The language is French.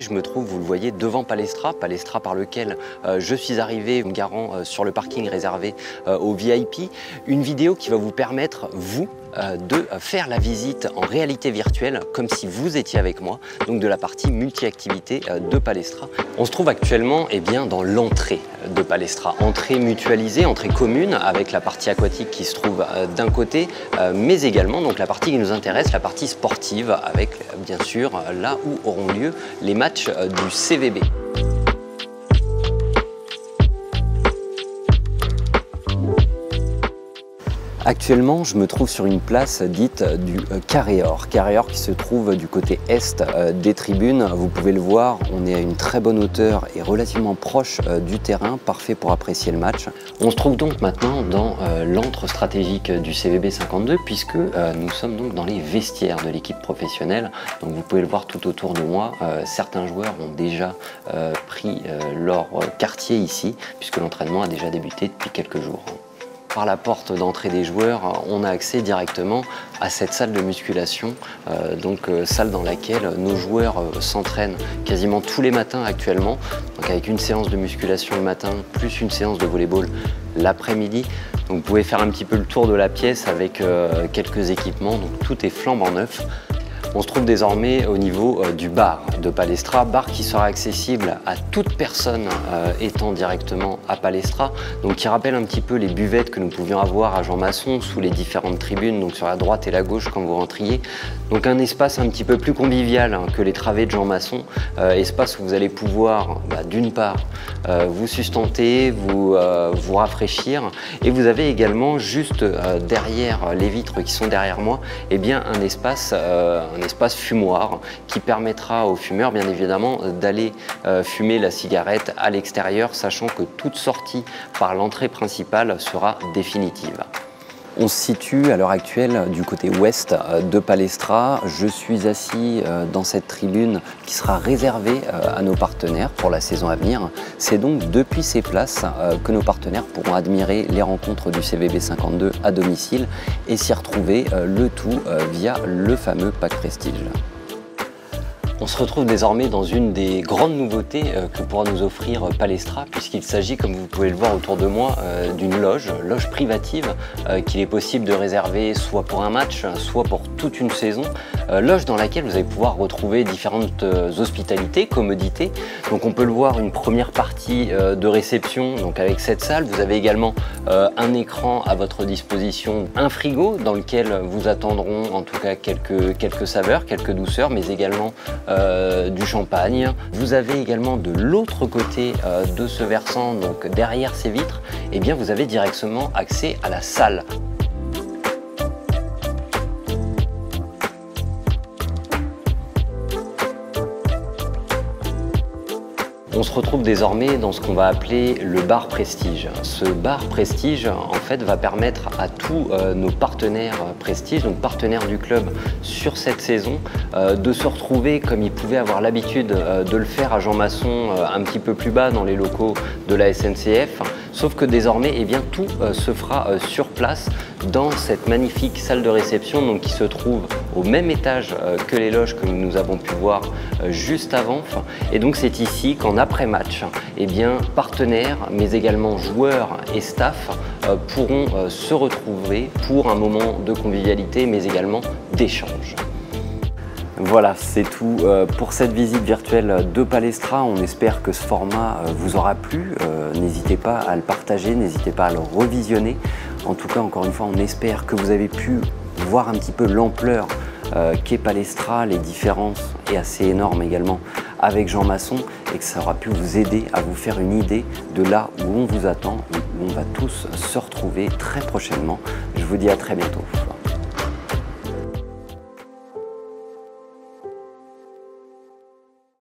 je me trouve, vous le voyez, devant Palestra par lequel je suis arrivé, me garant sur le parking réservé aux VIP. Une vidéo qui va vous permettre, vous, de faire la visite en réalité virtuelle comme si vous étiez avec moi, donc de la partie multi-activité de Palestra. On se trouve actuellement dans l'entrée de Palestra, entrée mutualisée, entrée commune avec la partie aquatique qui se trouve d'un côté, mais également donc la partie qui nous intéresse, la partie sportive avec bien sûr là où auront lieu les matchs du CVB. Actuellement, je me trouve sur une place dite du Carré Or. Carré Or qui se trouve du côté est des tribunes. Vous pouvez le voir, on est à une très bonne hauteur et relativement proche du terrain, parfait pour apprécier le match. On se trouve donc maintenant dans l'antre stratégique du CVB 52 puisque nous sommes donc dans les vestiaires de l'équipe professionnelle. Donc vous pouvez le voir tout autour de moi, certains joueurs ont déjà pris leur quartier ici puisque l'entraînement a déjà débuté depuis quelques jours. Par la porte d'entrée des joueurs, on a accès directement à cette salle de musculation, salle dans laquelle nos joueurs s'entraînent quasiment tous les matins actuellement, donc avec une séance de musculation le matin, plus une séance de volleyball l'après-midi. Donc vous pouvez faire un petit peu le tour de la pièce avec quelques équipements, donc tout est flambant neuf. On se trouve désormais au niveau du bar de Palestra, bar qui sera accessible à toute personne étant directement à Palestra, donc qui rappelle un petit peu les buvettes que nous pouvions avoir à Jean Masson sous les différentes tribunes, donc sur la droite et la gauche quand vous rentriez. Donc un espace un petit peu plus convivial que les travées de Jean Masson, espace où vous allez pouvoir d'une part vous sustenter, vous rafraîchir, et vous avez également juste derrière les vitres qui sont derrière moi, un espace fumoir qui permettra aux fumeurs bien évidemment d'aller fumer la cigarette à l'extérieur, sachant que toute sortie par l'entrée principale sera définitive. On se situe à l'heure actuelle du côté ouest de Palestra. Je suis assis dans cette tribune qui sera réservée à nos partenaires pour la saison à venir. C'est donc depuis ces places que nos partenaires pourront admirer les rencontres du CVB 52 à domicile et s'y retrouver, le tout via le fameux pack Prestige. On se retrouve désormais dans une des grandes nouveautés que pourra nous offrir Palestra, puisqu'il s'agit, comme vous pouvez le voir autour de moi, d'une loge privative qu'il est possible de réserver soit pour un match, soit pour toute une saison. Loge dans laquelle vous allez pouvoir retrouver différentes hospitalités, commodités. Donc on peut le voir, une première partie de réception, donc avec cette salle. Vous avez également un écran à votre disposition, un frigo dans lequel vous attendront en tout cas quelques saveurs, quelques douceurs, mais également du champagne. Vous avez également de l'autre côté de ce versant, donc derrière ces vitres, vous avez directement accès à la salle. On se retrouve désormais dans ce qu'on va appeler le bar Prestige. Ce bar Prestige, en fait, va permettre à tous nos partenaires Prestige, donc partenaires du club sur cette saison, de se retrouver comme ils pouvaient avoir l'habitude de le faire à Jean Masson, un petit peu plus bas dans les locaux de la SNCF. Sauf que désormais, tout se fera sur place dans cette magnifique salle de réception donc, qui se trouve au même étage que les loges que nous avons pu voir juste avant. Et donc c'est ici qu'en après-match, partenaires, mais également joueurs et staff pourront se retrouver pour un moment de convivialité, mais également d'échange. Voilà, c'est tout pour cette visite virtuelle de Palestra. On espère que ce format vous aura plu. N'hésitez pas à le partager, n'hésitez pas à le revisionner. En tout cas, encore une fois, on espère que vous avez pu voir un petit peu l'ampleur qu'est Palestra. Les différences est assez énorme également avec Jean Masson et que ça aura pu vous aider à vous faire une idée de là où on vous attend, où on va tous se retrouver très prochainement. Je vous dis à très bientôt.